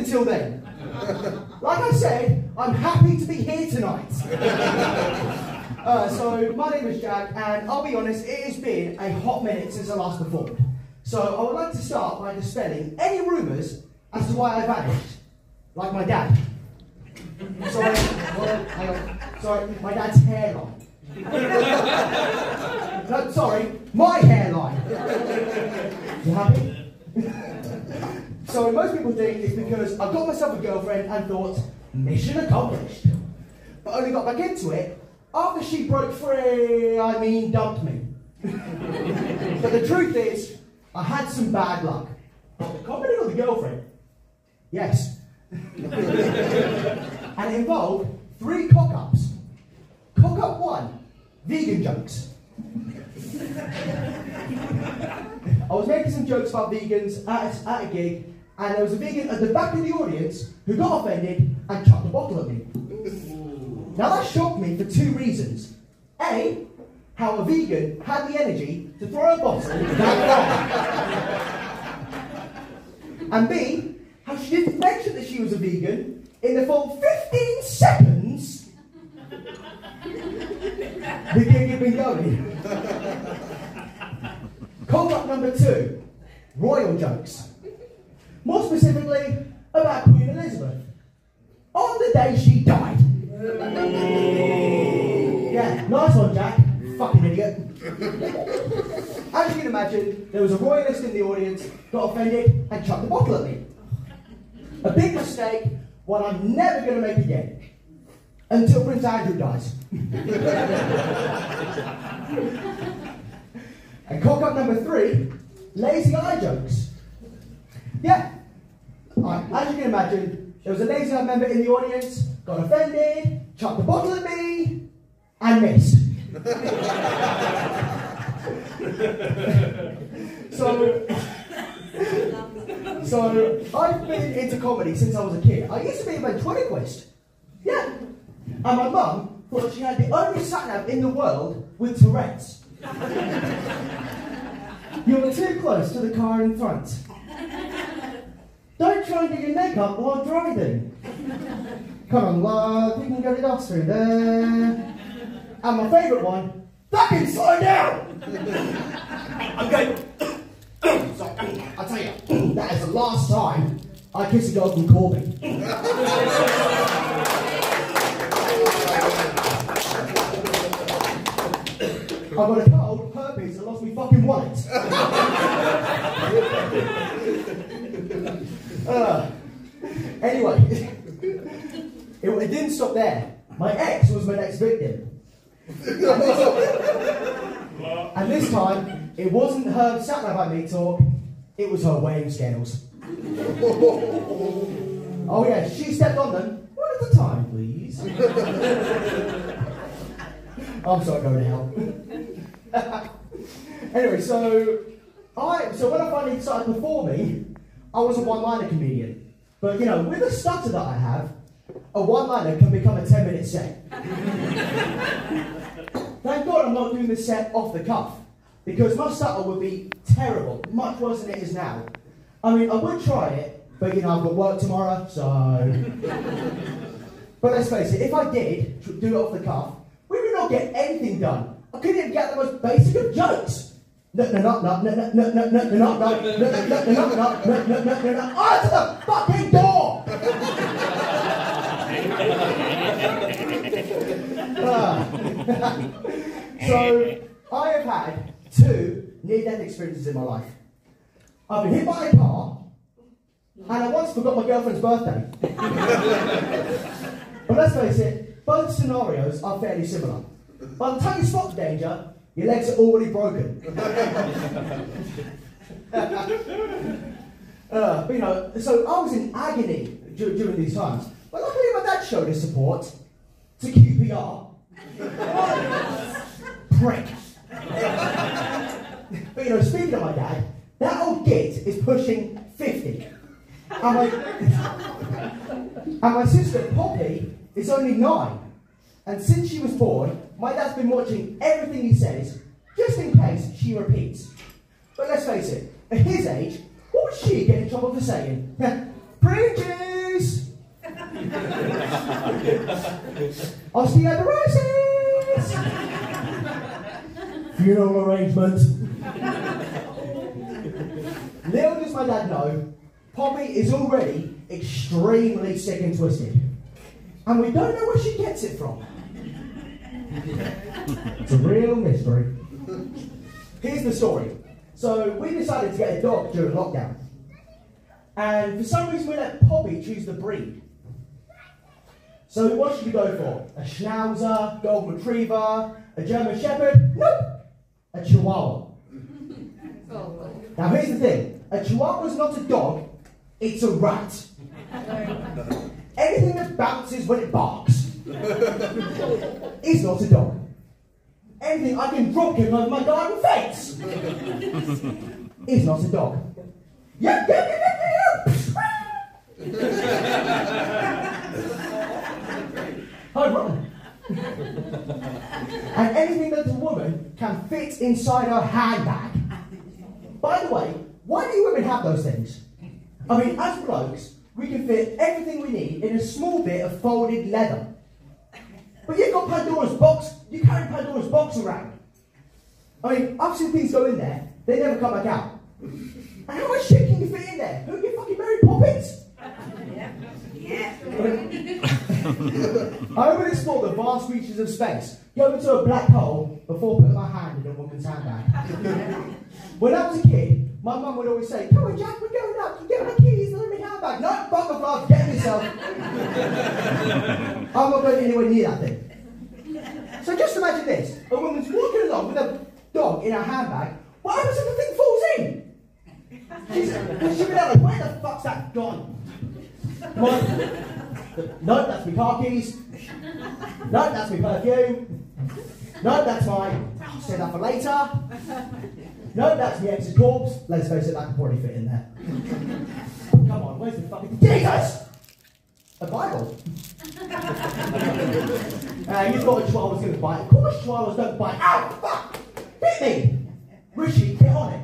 until then. Like I said, I'm happy to be here tonight. So my name is Jack, and I'll be honest, it has been a hot minute since I last performed. So I would like to start by dispelling any rumours as to why I vanished. Like my dad. Sorry, hang on. Sorry, my dad's hairline. No, sorry, my hairline. You happy? So most people think it's because I got myself a girlfriend and thought, mission accomplished. But only got back into it after she broke free, dumped me. But the truth is, I had some bad luck. The comedy or the girlfriend? Yes. And it involved 3 cock-ups. Cock-up 1, vegan jokes. I was making some jokes about vegans at a gig, and there was a vegan at the back of the audience who got offended and chucked a bottle at me. Now that shocked me for 2 reasons. A, how a vegan had the energy to throw a bottle that far. And B, how she didn't mention that she was a vegan in the full 15 seconds the gig had been going. Cock-up number 2, royal jokes. More specifically, about Queen Elizabeth. On the day she died. Yeah, nice one, Jack. Fucking idiot. As you can imagine, there was a royalist in the audience, got offended, and chucked a bottle at me. A big mistake, one I'm never going to make again. Until Prince Andrew dies. And cock-up number 3, lazy eye jokes. Yeah. As you can imagine, there was a lazy eye member in the audience, got offended, chucked a bottle at me, and missed. So I've been into comedy since I was a kid. I used to be a ventriloquist. Yeah. And my mum thought she had the only sat-nav in the world with Tourette's. You're too close to the car in front. Don't try and get your neck up while driving. Come on, love, you can get it off through there. And my favourite one, fucking slow down! I'm going. So, I tell you, that is the last time I kiss a girl from Corby. I got a cold, herpes, and lost my fucking wallet. Anyway, it didn't stop there. My ex was my next victim. And this time, it wasn't her sat-nav by me talk, it was her weighing scales. Oh yeah, she stepped on them, one at a time, please. I'm sorry, going to hell. Anyway, so when I finally started performing, I was a one-liner comedian. But, you know, with the stutter that I have, a one-liner can become a 10-minute set. Thank God I'm not doing this set off the cuff, because my stutter would be terrible, much worse than it is now. I mean, I would try it, but, you know, I've got work tomorrow, so... But let's face it, if I did do it off the cuff, we would not get anything done. I couldn't even get the most basic of jokes. Answer the fucking door! So, I have had 2 near-death experiences in my life. I've been hit by a car, and I once forgot my girlfriend's birthday. But let's face it, both scenarios are fairly similar. By the time you spot the danger, your legs are already broken. But you know, so I was in agony during these times. But luckily my dad showed his support to QPR. Prick. But you know, speaking of my dad, that old git is pushing 50. And my sister Poppy is only 9. And since she was born, my dad's been watching everything he says, just in case she repeats. But let's face it, at his age, what would she get in trouble for saying? Preaching! Osteoporosis! Funeral arrangement. Little does my dad know, Poppy is already extremely sick and twisted. And we don't know where she gets it from. It's a real mystery. Here's the story. So we decided to get a dog during lockdown. And for some reason we let Poppy choose the breed. So what should we go for? A Schnauzer, Golden Retriever, a German Shepherd? Nope! A Chihuahua. Now here's the thing. A Chihuahua is not a dog, it's a rat. Anything that bounces when it barks is not a dog. Anything I can drop him over my garden fence is not a dog. Yep, yep, yep, yep, yep. Hi, Ron. And anything that a woman can fit inside her handbag. By the way, why do you women have those things? I mean, as blokes, we can fit everything we need in a small bit of folded leather. But you've got Pandora's box, you carry Pandora's box around. I mean, I've seen things go in there, they never come back out. And how much shit can you fit in there? Who get fucking Mary Poppins? I would explore the vast reaches of space, go into a black hole before putting my hand in a woman's handbag. When I was a kid, my mum would always say, "Come on, Jack, we're going up. You get my keys, let me handbag." No, fuck off, get yourself. I'm not going anywhere near that thing. So just imagine this: a woman's walking along with a dog in her handbag. What happens if the thing falls in? She'll be like, "Where the fuck's that gone?" No, that's my car keys. No, that's my perfume. No, that's my. I'll save that for later. No, that's my ex's corpse. Let's face it, that could probably fit in there. Come on, where's the fucking Jesus? A Bible. You thought a chihuahua was going to bite. Of course chihuahuas don't bite. Ow, fuck! Hit me! Rishi, get on it.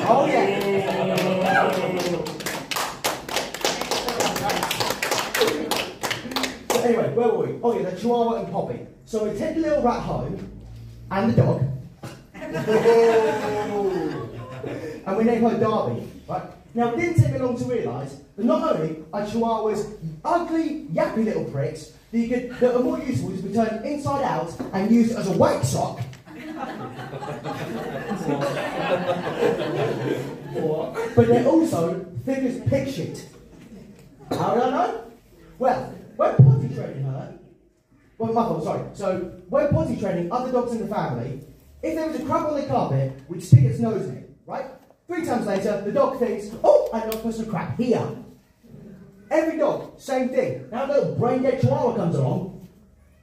Oh yeah. So anyway, where were we? Oh yeah, the Chihuahua and Poppy. So we take the little rat home, and the dog, and we name her Darby, right? Now it didn't take me long to realise that not only are Chihuahuas ugly, yappy little pricks that are more useful to be turned inside out and used as a wake sock, but they're also thick as pig shit. How do I know? Well, when potty training her, so when potty training other dogs in the family, if there was a crab on the carpet, we'd stick its nose in it, right? 3 times later, the dog thinks, "Oh, I'm not supposed to crap here." Every dog, same thing. Now a little brain-dead Chihuahua comes along,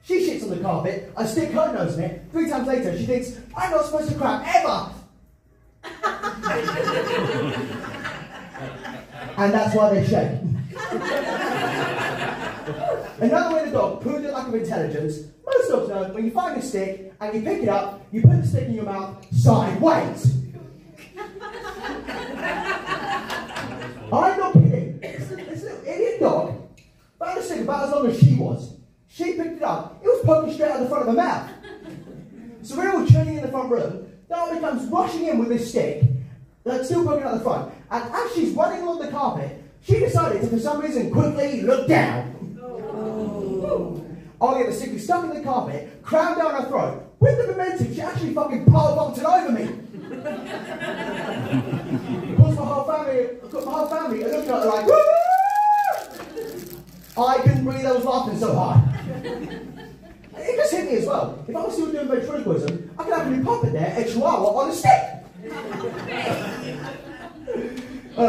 she shits on the carpet, I stick her nose in it, 3 times later she thinks, "I'm not supposed to crap ever." And that's why they shake. Another way the dog proves a lack of intelligence, most dogs know when you find a stick and you pick it up, you put the stick in your mouth sideways. I'm not kidding. This little idiot dog found a stick about as long as she was. She picked it up, it was poking straight out the front of her mouth. So we're all chilling in the front room, Darby comes rushing in with this stick, still poking out the front, and as she's running along the carpet, she decided to, for some reason, quickly look down. Oh yeah, the stick was stuck in the carpet, crammed down her throat. With the momentum, she actually fucking pole vaulted over me. Of course, my whole family are looking at her like, "Woo!" I couldn't breathe, I was laughing so hard. It just hit me as well. If I was still doing ventriloquism, I could have a new puppet there, a Chihuahua on a stick.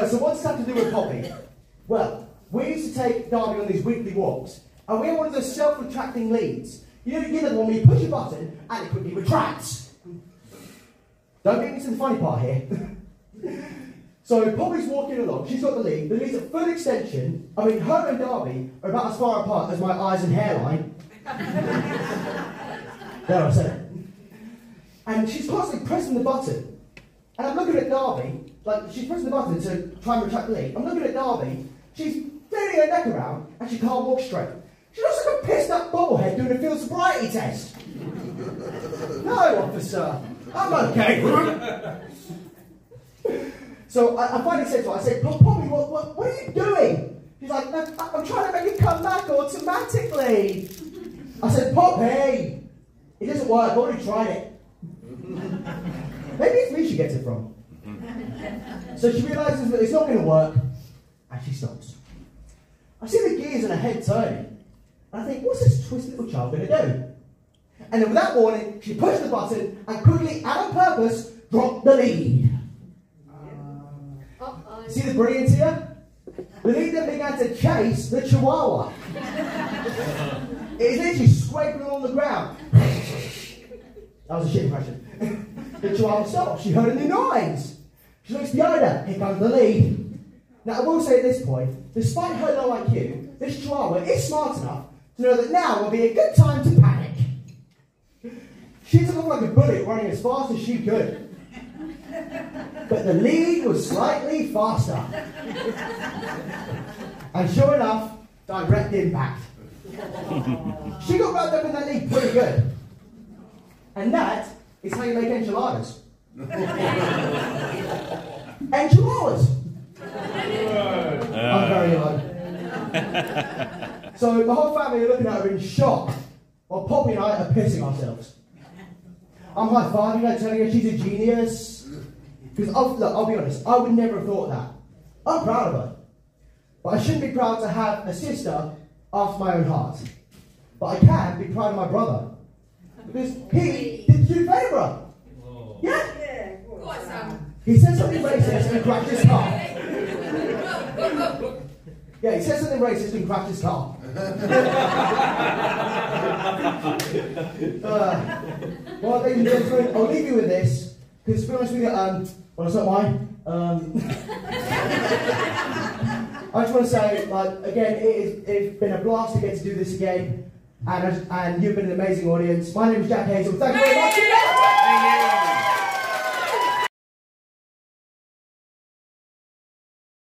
So what's that to do with Poppy? Well, we used to take Darby on these weekly walks, and we had one of those self-retracting leads. You know the one where you push a button and it quickly retracts. Don't get into the funny part here. So Poppy's walking along, she's got the lead at full extension. I mean, her and Darby are about as far apart as my eyes and hairline. There, I said it. And she's constantly pressing the button. And I'm looking at Darby, like she's pressing the button to try and retract the lead. I'm looking at Darby, She's flailing her neck around and she can't walk straight. She looks like a pissed up bobblehead doing a field sobriety test. No, officer, I'm okay. So I finally said to her, I said, Poppy, what are you doing? She's like, I'm trying to make it come back automatically. I said, Poppy, it doesn't work, I've already tried it. Maybe it's me she gets it from. So she realises that it's not going to work, and she stops. I see the gears in her head turning, and I think, what's this twisted little child going to do? And then without warning, she pushed the button and quickly, and on purpose, dropped the lead. See the brilliance here? The lead then began to chase the chihuahua. It is literally scraping along the ground. That was a shit impression. The chihuahua stopped. She heard a new noise. She looks behind her. Here comes the lead. Now, I will say at this point, despite her low IQ, this chihuahua is smart enough to know that now will be a good time to panic. She took off like a bullet, running as fast as she could. But the lead was slightly faster. And sure enough, direct impact. She got wrapped up in that lead pretty good. And that is how you make enchiladas. Enchiladas! I'm very low. So the whole family are looking at her in shock, while Poppy and I are pissing ourselves. I'm high-fiving her, telling her she's a genius. Because, look, I'll be honest, I would never have thought that. I'm proud of her. But I shouldn't be proud to have a sister after my own heart. But I can be proud of my brother. Because he did the favour. Yeah? He said something racist and crashed his car. Yeah, he said something racist and crashed his car. Well, ladies and gentlemen, I'll leave you with this. Because to be honest with you, well, it's not mine. I just want to say, like, again, it's been a blast to get to do this again. And you've been an amazing audience. My name is Jack Hazel. Thank you very much.